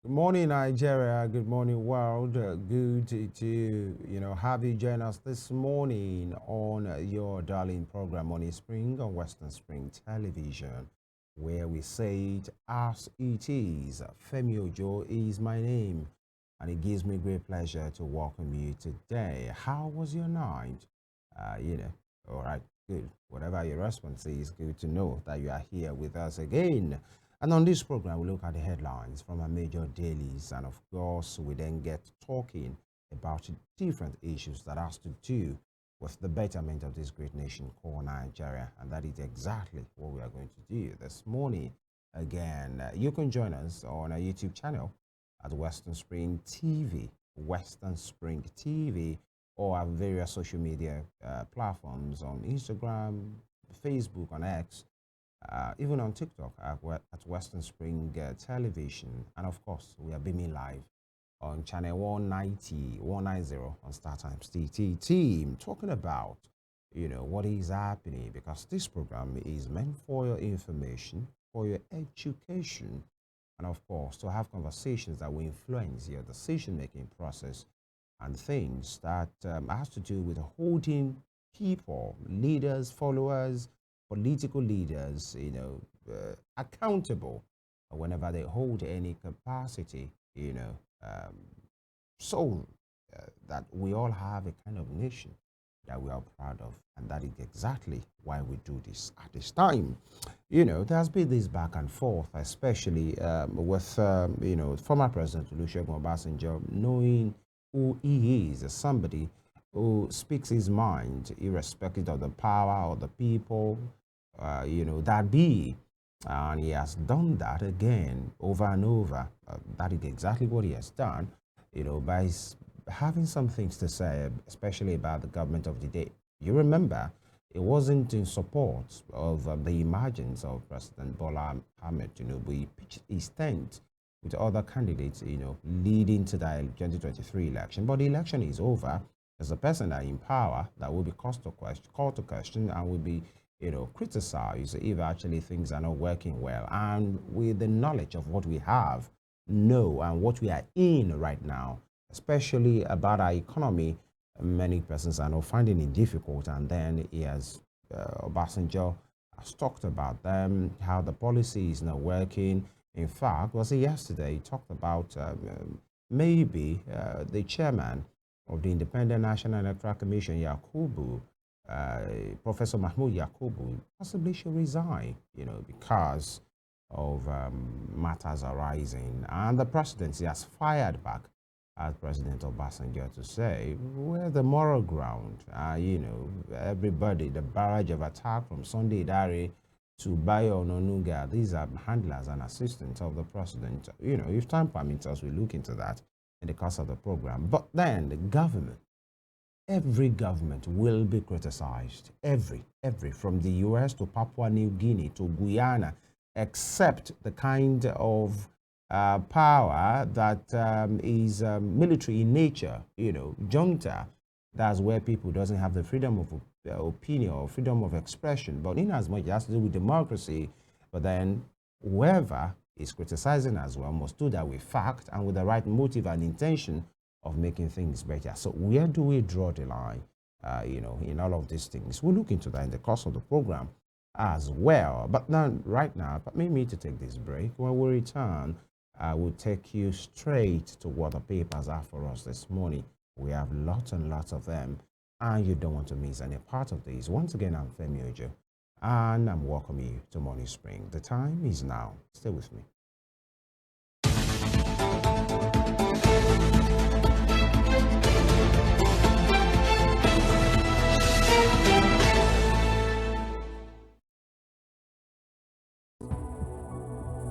Good morning, Nigeria. Good morning, world. Good to have you join us this morning on your darling program, Morning Spring on Western Spring Television, where we say it as it is. Femi Ojo is my name, and it gives me great pleasure to welcome you today. How was your night? All right, good. Whatever your response is, good to know that you are here with us again. And on this program, we look at the headlines from our major dailies, and of course, we then get talking about different issues that has to do with the betterment of this great nation called Nigeria, and that is exactly what we are going to do this morning. Again, you can join us on our YouTube channel at Western Spring TV, or our various social media platforms on Instagram, Facebook, on X, even on TikTok at Western Spring Television. And of course, we are beaming live on channel 190 on StarTimes TTT, talking about, what is happening, because this program is meant for your information, for your education, and of course, to have conversations that will influence your decision-making process and things that has to do with holding people, leaders, followers, political leaders, accountable whenever they hold any capacity, so that we all have a kind of nation that we are proud of. And that is exactly why we do this at this time. There's been this back and forth, especially with, former President Olusegun Obasanjo, knowing who he is as somebody who speaks his mind, irrespective of the power or the people, that be. And he has done that again over and over. That is exactly what he has done, by having some things to say, especially about the government of the day. You remember, it wasn't in support of the emergence of President Bola Ahmed Tinubu. He pitched his tent with other candidates, leading to the 2023 election. But the election is over. There's a person that in power that will be called to question and will be, criticized if actually things are not working well. And with the knowledge of what we have, know, and what we are in right now, especially about our economy, many persons are now finding it difficult. And then he has, Obasanjo has talked about them, how the policy is not working. In fact, was it yesterday, he talked about maybe the chairman of the Independent National Electoral Commission, Yakubu, Professor Mahmoud Yakubu, possibly should resign, because of matters arising. And the presidency has fired back at President Obasanjo to say, where the moral ground, everybody, the barrage of attack from Sunday Dare to Bayo Ononuga, these are handlers and assistants of the president. If time permits us, we look into that in the course of the program. But then the government, every government will be criticized. Every, from the US to Papua New Guinea to Guyana, except the kind of power that is military in nature, junta. That's where people doesn't have the freedom of opinion or freedom of expression. But in as much it has to do with democracy, but then whoever is criticizing as well must do that with fact and with the right motive and intention of making things better. So where do we draw the line, in all of these things? We'll look into that in the course of the program as well. But now, right now, permit me to take this break. When we return, I will take you straight to what the papers are for us this morning. We have lots and lots of them, and you don't want to miss any part of these. Once again, I'm Femi Ojo, and I'm welcoming you to Morning Spring. The time is now. Stay with me.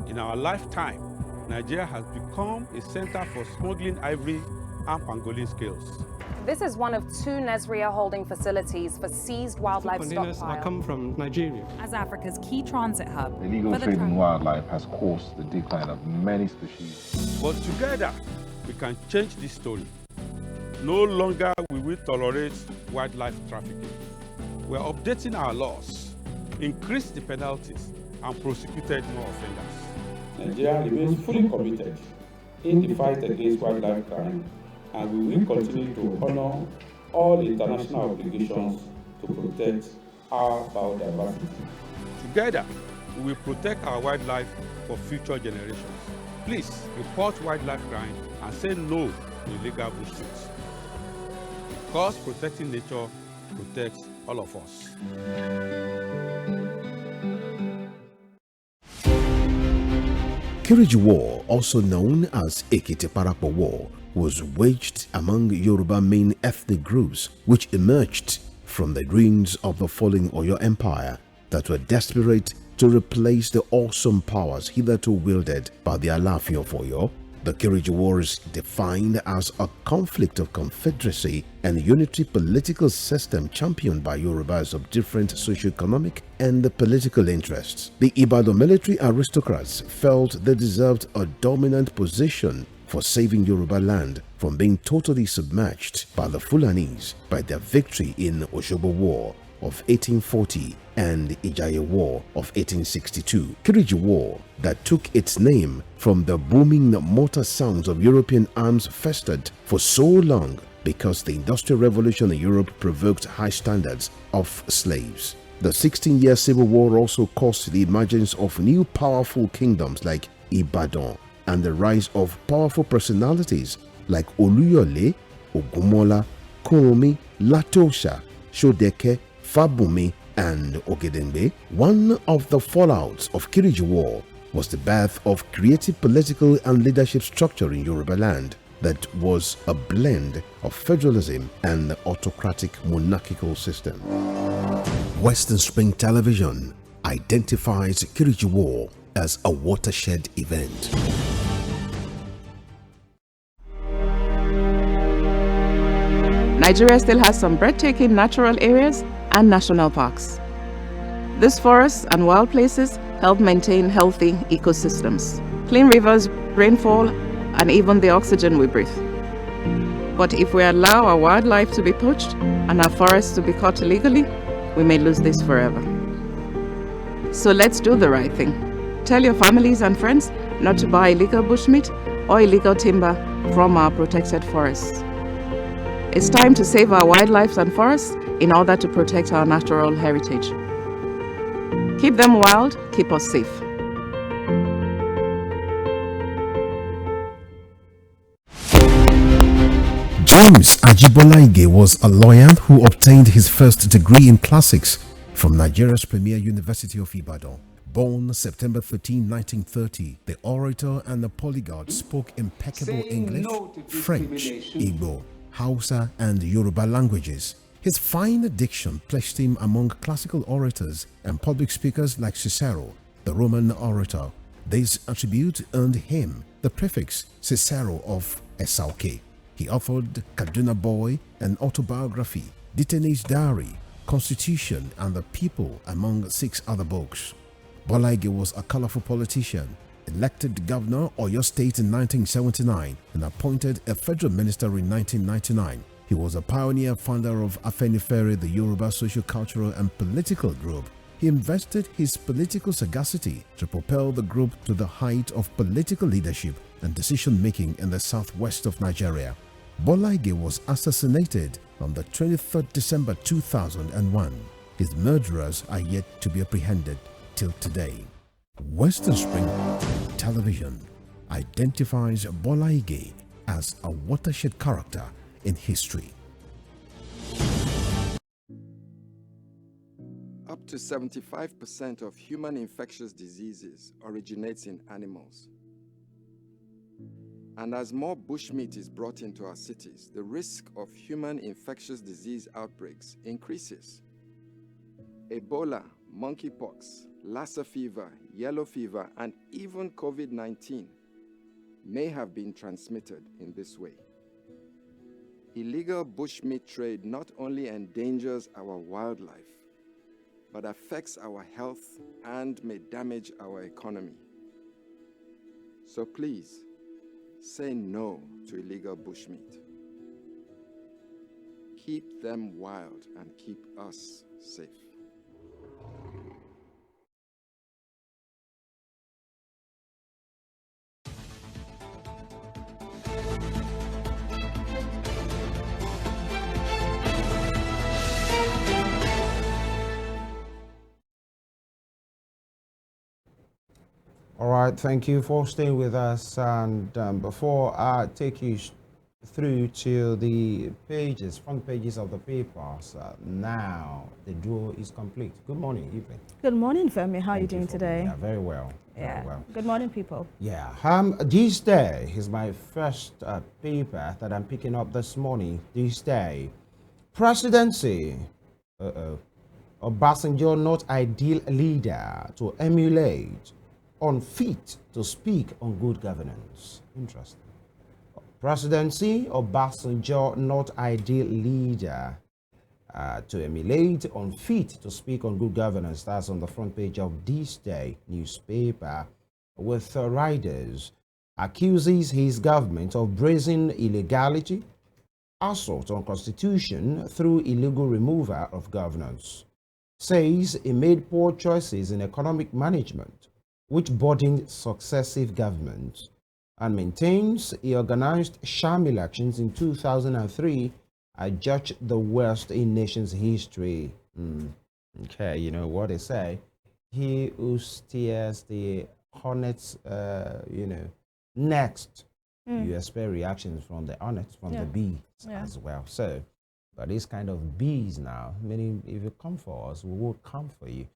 In our lifetime, Nigeria has become a center for smuggling ivory and pangolin scales. This is one of two Nesria holding facilities for seized wildlife Containers stockpile. are coming from Nigeria. As Africa's key transit hub. Illegal trade in wildlife has caused the decline of many species. But together, we can change this story. No longer will we tolerate wildlife trafficking. We are updating our laws, increased the penalties, and prosecuted more offenders. Nigeria remains fully committed in the fight against wildlife crime, and we will continue to honor all international obligations to protect our biodiversity. Together, we will protect our wildlife for future generations. Please report wildlife crime and say no to illegal bush search. Because protecting nature protects all of us. Kiriji War, also known as Ekiti-Parapa War, was waged among Yoruba main ethnic groups which emerged from the ruins of the falling Oyo Empire that were desperate to replace the awesome powers hitherto wielded by the Alaafin of Oyo. The Kiriji War is defined as a conflict of confederacy and unitary political system championed by Yorubas of different socio-economic and political interests. The Ibadan military aristocrats felt they deserved a dominant position for saving Yoruba land from being totally submerged by the Fulanis by their victory in Osogbo War of 1840 and Ijaye War of 1862. Kiriji War, that took its name from the booming mortar sounds of European arms, festered for so long because the Industrial Revolution in Europe provoked high standards of slaves. The 16-year Civil War also caused the emergence of new powerful kingdoms like Ibadan and the rise of powerful personalities like Ohiolei, Ogumola, Kuromi, Latosha, Sodeke, Fabumi, and Ogedengbe. One of the fallouts of Kiriji War was the birth of creative political and leadership structure in Yoruba land that was a blend of federalism and autocratic monarchical system. Western Spring Television identifies Kiriji War as a watershed event. Nigeria still has some breathtaking natural areas and national parks. These forests and wild places help maintain healthy ecosystems, clean rivers, rainfall, and even the oxygen we breathe. But if we allow our wildlife to be poached and our forests to be cut illegally, we may lose this forever. So let's do the right thing. Tell your families and friends not to buy illegal bushmeat or illegal timber from our protected forests. It's time to save our wildlife and forests in order to protect our natural heritage. Keep them wild, keep us safe. James Ajibolaige was a lawyer who obtained his first degree in classics from Nigeria's premier University of Ibadan. Born September 13, 1930, the orator and the polyglot spoke impeccable English, French, Igbo, Hausa, and Yoruba languages. His fine diction placed him among classical orators and public speakers like Cicero, the Roman orator. This attribute earned him the prefix Cicero of Esauke. He authored Kaduna Boy, an autobiography, Detainee's Diary, Constitution, and the People, among 6 other books. Bolaige was a colorful politician, elected governor of Oyo State in 1979 and appointed a federal minister in 1999. He was a pioneer founder of Afenifere, the Yoruba social, cultural, and political group. He invested his political sagacity to propel the group to the height of political leadership and decision-making in the southwest of Nigeria. Bolaige was assassinated on the 23rd December 2001. His murderers are yet to be apprehended till today. Western Spring Television identifies Bolaige as a watershed character in history. Up to 75% of human infectious diseases originates in animals. And as more bushmeat is brought into our cities, the risk of human infectious disease outbreaks increases. Ebola, monkeypox, Lassa fever, yellow fever, and even COVID-19 may have been transmitted in this way. Illegal bushmeat trade not only endangers our wildlife, but affects our health and may damage our economy. So please, say no to illegal bushmeat. Keep them wild and keep us safe. All right, thank you for staying with us. And before I take you through to the pages, front pages of the papers, now the duo is complete. Good morning, Evelyn. Good morning, Femi. How are you Thank doing for being today? here. Very well. Yeah. Very well. Good morning, people. Yeah. This day is my first paper that I'm picking up this morning. This day, presidency. Obasanjo not ideal leader to emulate, unfit to speak on good governance. Interesting. Presidency, Obasanjo not ideal leader to emulate, unfit to speak on good governance. That's on the front page of this day newspaper, with riders accuses his government of brazen illegality, assault on constitution through illegal removal of governance. Says he made poor choices in economic management, which burdened successive governments, and maintains he organized sham elections in 2003, adjudged the worst in nation's history. Okay, you know what they say. He who steers the hornets, next, you expect reactions from the hornets, from the bees as well. So, but these kind of bees now, meaning if you come for us, we will come for you.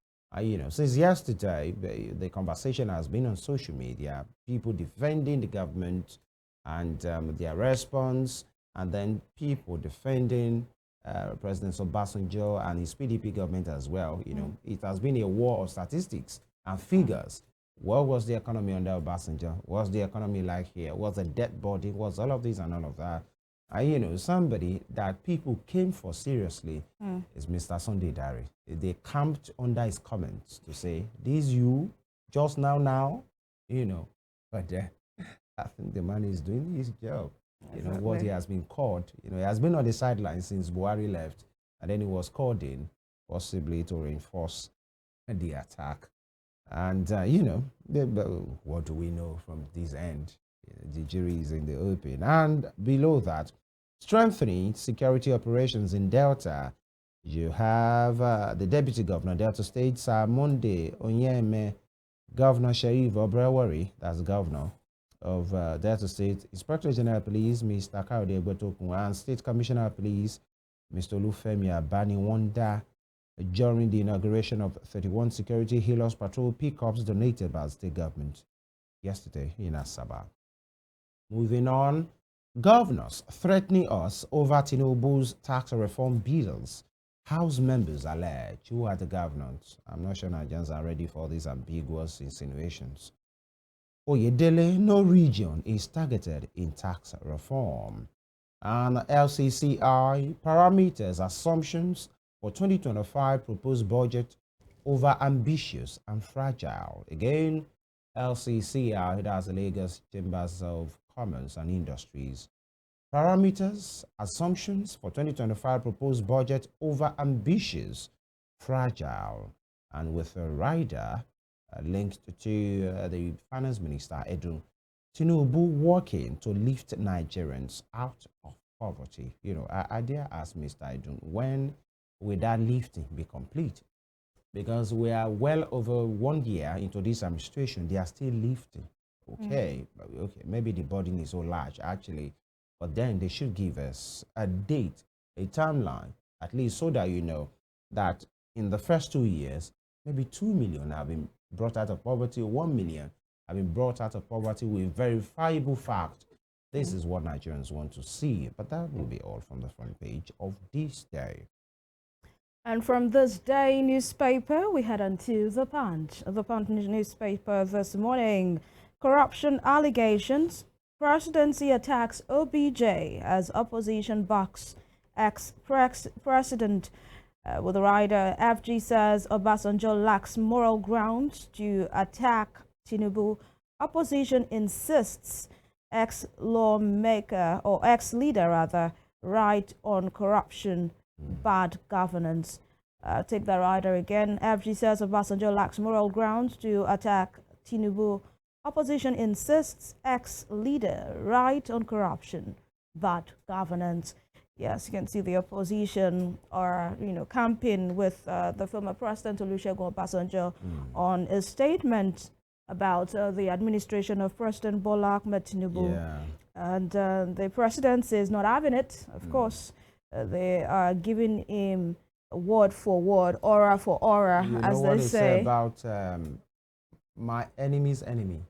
Since yesterday, the conversation has been on social media, people defending the government and their response, and then people defending President Obasanjo and his PDP government as well. It has been a war of statistics and figures. What was the economy under Obasanjo? What's the economy like here? What's the debt body? What's all of this and all of that? Somebody that people came for seriously is Mr. Sunday Dari. They camped under his comments to say, this you, just now, but I think the man is doing his job. Exactly. What he has been called, he has been on the sidelines since Buhari left, and then he was called in possibly to reinforce the attack. And, what do we know from this end? The jury is in the open. And below that, strengthening security operations in Delta, you have the Deputy Governor, Delta State, Monday Onyeme, Governor Sharif Obrewari, that's the Governor of Delta State, Inspector General of Police, Mr. Kaode Egbetokun, and State Commissioner of Police, Mr. Olufemi Abaniwanda, during the inauguration of 31 security Helios patrol pickups donated by the state government yesterday in Asaba. Moving on, governors threatening us over Tinubu's tax reform bills. House members allege. Who are the governors? I'm not sure Nigerians are ready for these ambiguous insinuations. Ohiolei, no region is targeted in tax reform. And LCCI parameters, assumptions for 2025 proposed budget over ambitious and fragile. Again, LCCI, that's the Lagos Chambers of Commerce and Industries. Parameters, assumptions for 2025 proposed budget over ambitious, fragile, and with a rider linked to the Finance Minister, Tinubu working to lift Nigerians out of poverty. I dare ask Mr. Edun, when will that lifting be complete? Because we are well over 1 year into this administration, they are still lifting. Okay, maybe the burden is so large actually, but then they should give us a date, a timeline, at least so that you know that in the first 2 years, maybe 2 million have been brought out of poverty, 1 million have been brought out of poverty with verifiable fact. This is what Nigerians want to see, but that will be all from the front page of this day. And from this day newspaper, we head on to The Punch. The Punch newspaper this morning. Corruption allegations. Presidency attacks OBJ as opposition box ex-president. With the rider, FG says Obasanjo lacks moral grounds to attack Tinubu. Opposition insists ex-lawmaker, or ex-leader rather, right on corruption, bad governance. Take the rider again. FG says Obasanjo lacks moral grounds to attack Tinubu. Opposition insists ex-leader right on corruption, bad governance. Yes, you can see the opposition are, camping with the former president Olusegun Obasanjo on a statement about the administration of President Bola Ahmed Tinubu. Yeah. And the president is not having it, of course. They are giving him word for word, aura for aura, You as know what they they say. about my enemy's enemy.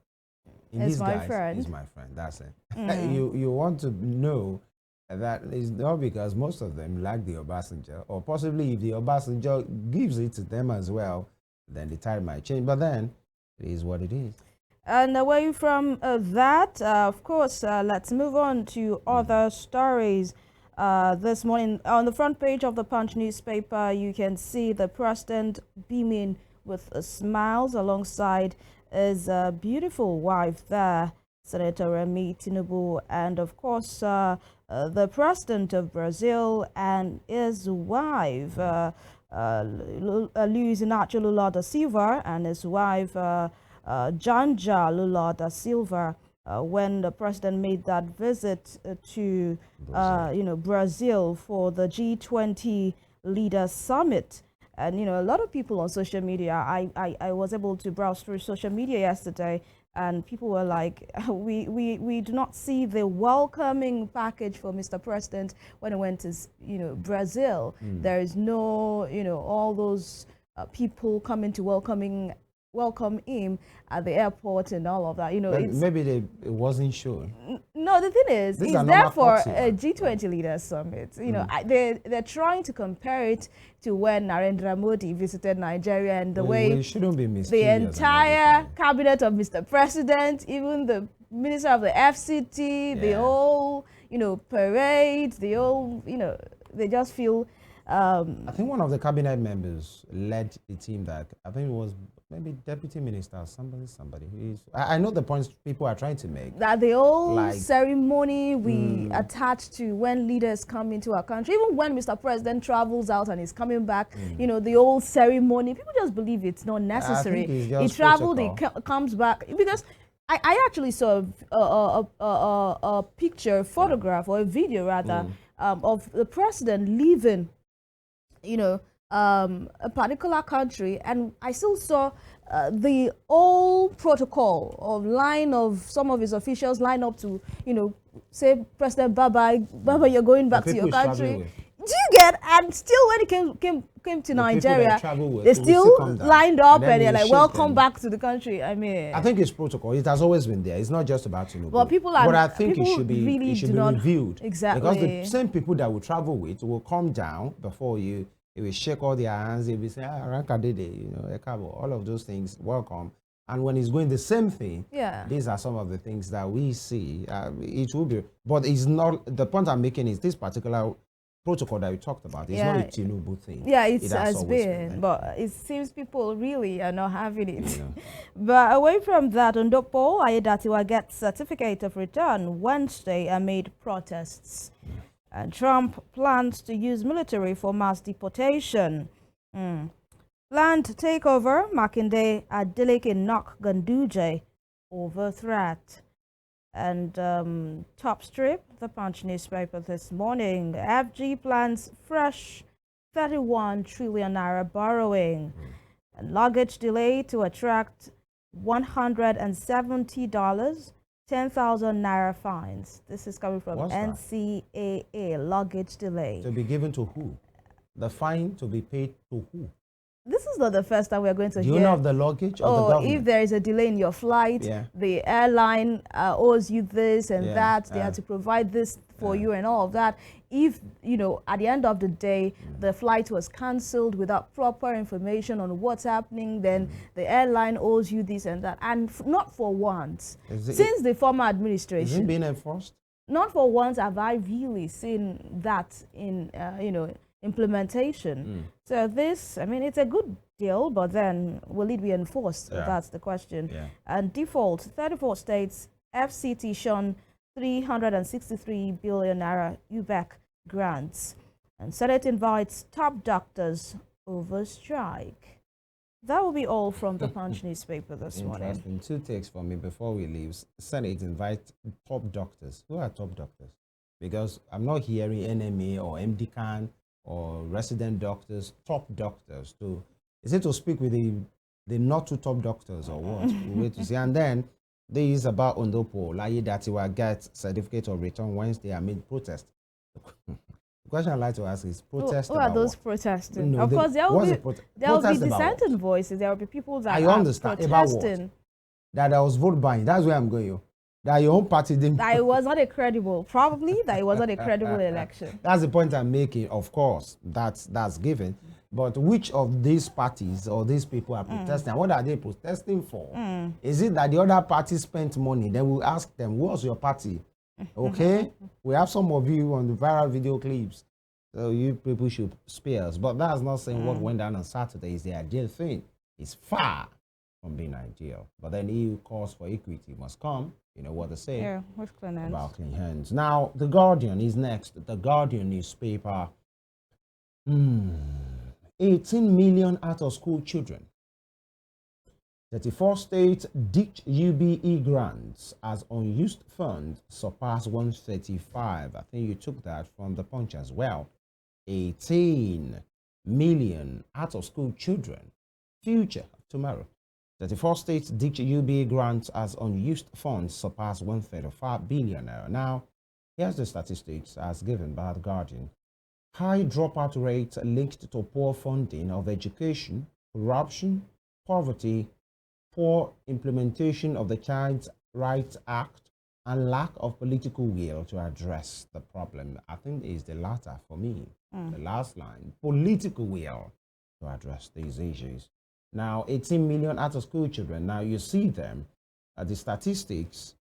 In Is this my guys, friend. is my friend. That's it. You want to know that it's not because most of them like the Obasanjo, or possibly if the Obasanjo gives it to them as well, then the tide might change. But then it is what it is. And away from that, of course, let's move on to other stories. This morning, on the front page of the Punch newspaper, you can see the president beaming with smiles alongside his beautiful wife there, Senator Remi Tinubu, and of course, the president of Brazil and his wife, Luiz Inácio Lula da Silva, and his wife, Janja Lula da Silva, when the president made that visit to Brazil for the G20 Leaders Summit. And a lot of people on social media, I was able to browse through social media yesterday, and people were like, we do not see the welcoming package for Mr. President when he went to Brazil. There is no all those people coming to welcome him at the airport and all of that. Maybe it wasn't sure. No, the thing is, These he's are there normal for courtesy, a G20 Leaders Summit. They're trying to compare it to when Narendra Modi visited Nigeria, and the way we shouldn't be the mischievous entire cabinet of Mr. President, even the minister of the FCT, the whole parade, the whole they just feel. I think one of the cabinet members led the team that I think it was maybe deputy minister, somebody. I know the points people are trying to make. That the whole ceremony we attach to when leaders come into our country, even when Mr. President travels out and is coming back, the whole ceremony, people just believe it's not necessary. I think it's just he traveled, protocol. he comes back. Because I actually saw a picture, photograph, or a video rather, of the president leaving a particular country, and I still saw the old protocol of some of his officials line up to say, President, bye-bye, you're going back to your country. Do you get? And still, when he came to Nigeria, they still lined up and they're like, welcome back to the country. I mean, I think it's protocol. It has always been there. It's not just about Tinubu. But but I think it should be really reviewed. Exactly. Because the same people that we travel with will come down before you. They will shake all their hands. They will say, Ekabo, all of those things, welcome. And when it's going the same thing, these are some of the things that we see. It will be, but it's not, the point I'm making is this particular protocol that we talked about. It's not a Tinubu thing. Yeah, it has been, but it seems people really are not having it. But away from that, Ndopo Ayedatiwa gets certificate of return Wednesday amid protests. And Trump plans to use military for mass deportation. Land takeover, Makinde Adeleke knock Ganduje over threat. And top strip, the Punch newspaper this morning. FG plans fresh 31 trillion naira borrowing. And luggage delay to attract $170. 10,000 naira fines. This is coming from NCAA. Luggage delay. To be given to who? The fine to be paid to who? This is not the first time we're going to hear. Do you know of the luggage or the government? If there is a delay in your flight, the airline owes you this and that. They have to provide this for you and all of that. If, at the end of the day, the flight was cancelled without proper information on what's happening, then the airline owes you this and that. And not for once. Since the former administration. Is it being enforced? Not for once have I really seen that in, implementation. So this, it's a good deal, but then will it be enforced? That's the question. And default, 34 states, FCT shown 363 billion naira UBEC grants. And Senate invites top doctors over strike. That will be all from the Punch newspaper this morning. Two takes for me before we leave. Senate invites top doctors. Who are top doctors? Because I'm not hearing NMA or MDCAN or resident doctors, top doctors. Is it to speak with the the not too top doctors or what? We wait to see. And then this is about Ondopo, like that he will get certificate of return Wednesday amid protest. The question I'd like to ask is protest Who are about those what? protesting? No, Of course, there will be protest about what? dissenting voices. There will be people that I are understand about what? protesting That there was vote buying. That's where I'm going. That your own party didn't. that it was not a credible, probably that it was not a credible election. That's the point I'm making. Of course, that's given. But which of these parties or these people are protesting? And what are they protesting for? Is it that the other party spent money? Then we'll ask them, what's your party? Okay? We have some of you on the viral video clips. So you people should spare us. But that's not saying what went down on Saturday is the ideal thing. It's far from being ideal. But then he who calls for equity must come. You know what they say with clean hands. about clean hands. Now, The Guardian is next. The Guardian newspaper. 18 million out-of-school children. 34 states ditch UBE grants as unused funds surpass 135. I think you took that from the Punch as well. 18 million out-of-school children. Future tomorrow. 34 states ditch UBE grants as unused funds surpass 135 billion. Now, here's the statistics as given by The Guardian. High dropout rates linked to poor funding of education, corruption, poverty, poor implementation of the Child Rights Act, and lack of political will to address the problem. I think is the latter for me. The last line, political will to address these issues. Now, 18 million out-of-school children. Now, you see them at the statistics.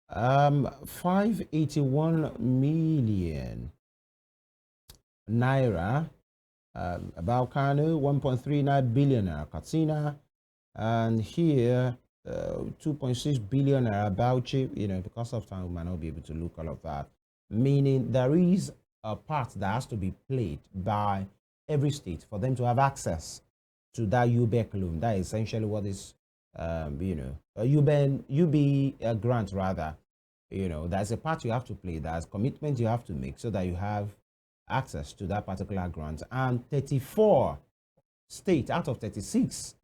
581 million naira, about Kanu, 1.39 billion naira, Katsina, and here 2.6 billion naira Bauchi. You know, because of time, we might not be able to look all of that. Meaning there is a part that has to be played by every state for them to have access to that UBEC loan. That is essentially what is, you know, UB grant rather. You know, there's a part you have to play. There's commitment you have to make so that you have access to that particular grant. And 34 states out of 36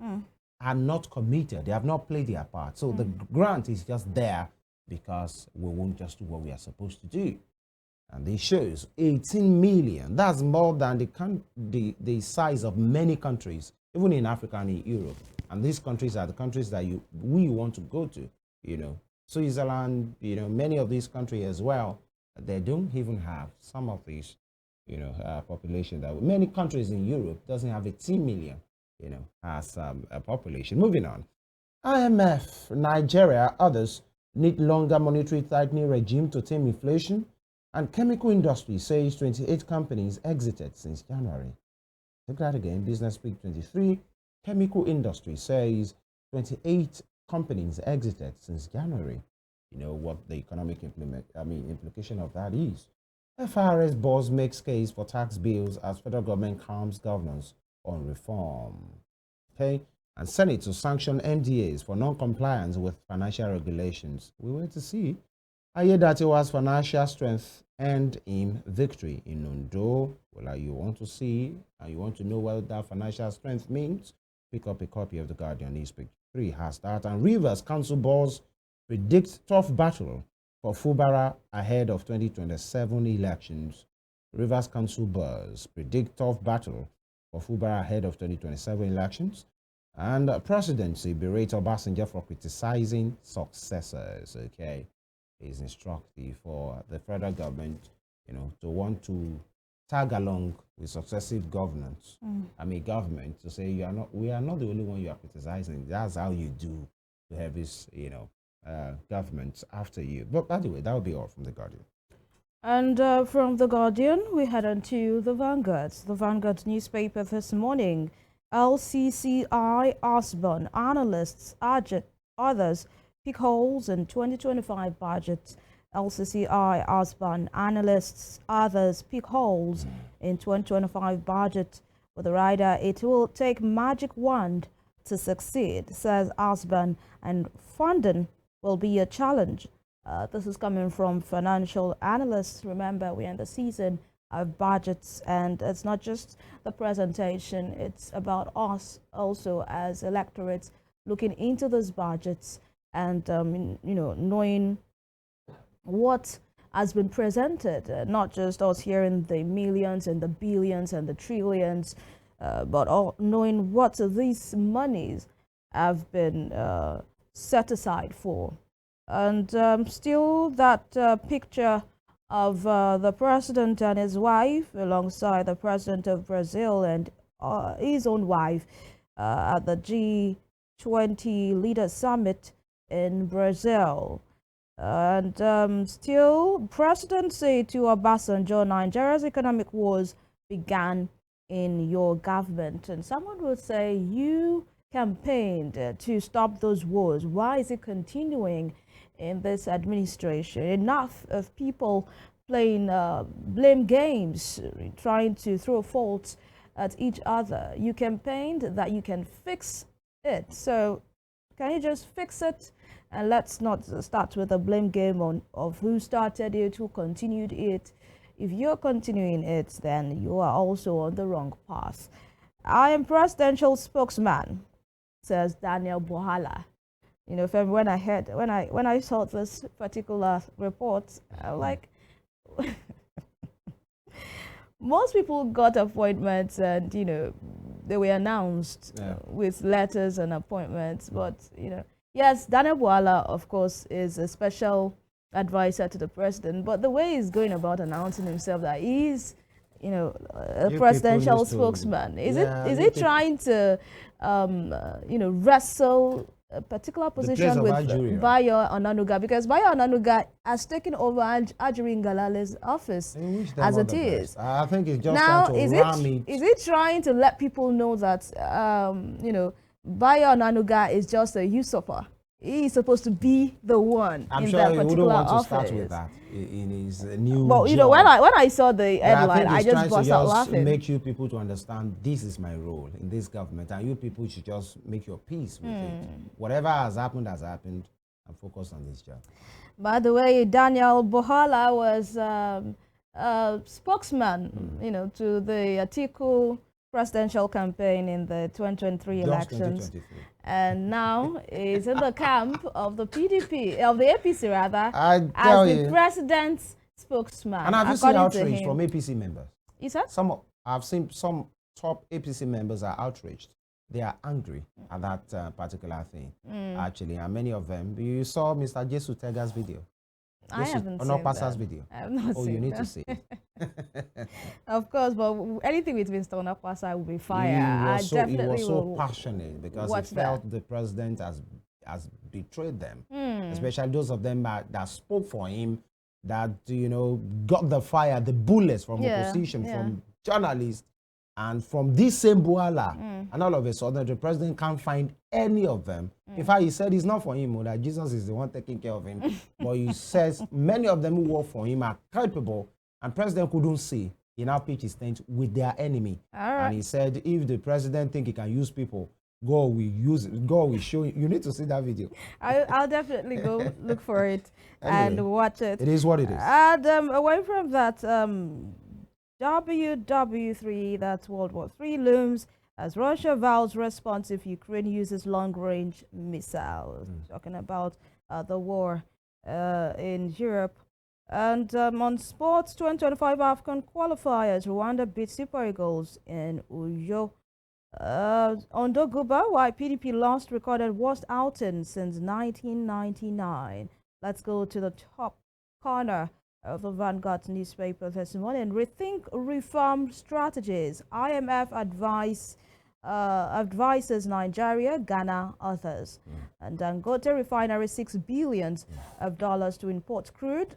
are not committed. They have not played their part. So the grant is just there because we won't just do what we are supposed to do. And this shows 18 million. That's more than the size of many countries, even in Africa and in Europe. And these countries are the countries that we want to go to, you know. Switzerland, you know, many of these countries as well, they don't even have some of these, you know, population that many countries in Europe doesn't have 18 million, you know, as a population. Moving on. IMF, Nigeria, others need longer monetary tightening regime to tame inflation. And chemical industry says 28 companies exited since January. Take that again, Business Week 23. Chemical industry says 28 companies exited since January. You know what the economic implication of that is. FRS boss makes case for tax bills as federal government calms governors on reform. Okay, and Senate to sanction MDAs for non-compliance with financial regulations. We wait to see. Ayedatiwa's financial strength earned him victory in Ondo. Well, you want to see and you want to know what that financial strength means? Pick up a copy of the Guardian newspaper. 3 has that. And Rivers Council boss predicts tough battle for Fubara ahead of 2027 elections. Rivers Council boss predict tough battle for Fubara ahead of 2027 elections. And presidency berate Obasanjo for criticizing successors. Okay, is instructive for the federal government, you know, to want to tag along with successive governments. Government to say we are not the only one you are criticizing. That's how you do to have this, you know, government after you. But by the way, that will be all from the Guardian. And from the Guardian, we head on to the Vanguard. The Vanguard newspaper this morning. LCCI Osborne analysts urge others pick holes in 2025 budget. LCCI Osborne analysts others pick holes in 2025 budget. For the rider, it will take magic wand to succeed, says Osborne, and funding will be a challenge. This is coming from financial analysts. Remember, we're in the season budgets. And it's not just the presentation, it's about us also as electorates looking into those budgets and knowing what has been presented, not just us hearing the millions and the billions and the trillions, but knowing what these monies have been set aside for. And still that picture of the president and his wife alongside the president of Brazil and his own wife at the G20 Leaders Summit in Brazil. And still, President say to Obasanjo, Nigeria's economic woes began in your government. And someone would say, you campaigned to stop those wars. Why is it continuing in this administration? Enough of people playing blame games, trying to throw faults at each other. You campaigned that you can fix it. So can you just fix it? And let's not start with a blame game of who started it, who continued it. If you're continuing it, then you are also on the wrong path. I am presidential spokesman, says Daniel Bohala. You know, Femi, when I saw this particular report, I'm like, most people got appointments and, they were announced with letters and appointments. But, yes, Daniel Bohala, of course, is a special advisor to the president. But the way he's going about announcing himself that he's, a presidential spokesman, is it trying to, wrestle a particular position with Bayo Onanuga? Because Bayo Onanuga has taken over Ajuri Ngalale's office as it is. I think it's just now, trying to ram it. Is it trying to let people know that, Bayo Onanuga is just a usurper? He's supposed to be the one in that particular office. I'm sure he wouldn't want to start with that in his new job. When I saw the headline, I just burst out laughing. Make you people to understand this is my role in this government, and you people should just make your peace with it. Whatever has happened, and focus on this job. By the way, Daniel Bohala was a spokesman, to the Atiku presidential campaign in the 2023 elections. And now is in the camp of the PDP, of the APC rather, as the president's spokesman. And I've seen outrage from APC members. Is that? I've seen some top APC members are outraged. They are angry at that particular thing, actually. And many of them, you saw Mr. Jesu Tega's video. I haven't seen that. Video. I have not seen you need that. to see it. Of course, but anything with Mr. Onapasa will be fire. He was so passionate because he felt the president has betrayed them, especially those of them that spoke for him, that got the fire, the bullets from opposition, from journalists, and from this same Bohala. And all of a sudden, the president can't find any of them. In fact, he said it's not for him, that Jesus is the one taking care of him. But he says many of them who work for him are capable, and president couldn't see. He now pitched his tent with their enemy. And he said, if the president think he can use people, God will use it. God will show you. You need to see that video. I'll definitely go look for it and watch it. It is what it is. And away from that, WW3, that's World War III, looms as Russia vows response if Ukraine uses long-range missiles. Talking about the war in Europe. And on sports, 2025 AFCON qualifiers, Rwanda beat Super Eagles in Uyo. On Doguba, why PDP lost recorded worst outing since 1999. Let's go to the top corner of the Vanguard newspaper this morning. Rethink reform strategies. IMF advises Nigeria, Ghana, others. And Dangote refinery $6 billion to import crude.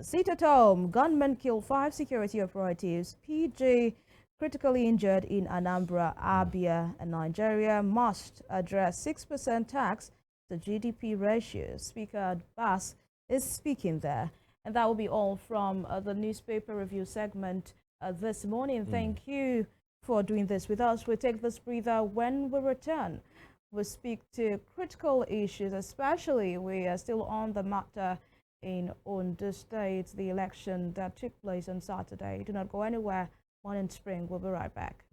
Sit at home. Gunmen kill 5 security operatives. PJ critically injured in Anambra, Abia, and Nigeria must address 6% tax to GDP ratio. Speaker Abbas is speaking there. And that will be all from the newspaper review segment this morning. Thank you for doing this with us. We'll take this breather. When we return, we'll speak to critical issues, especially we are still on the matter in Ondo State, the election that took place on Saturday. Do not go anywhere. Morning Spring. We'll be right back.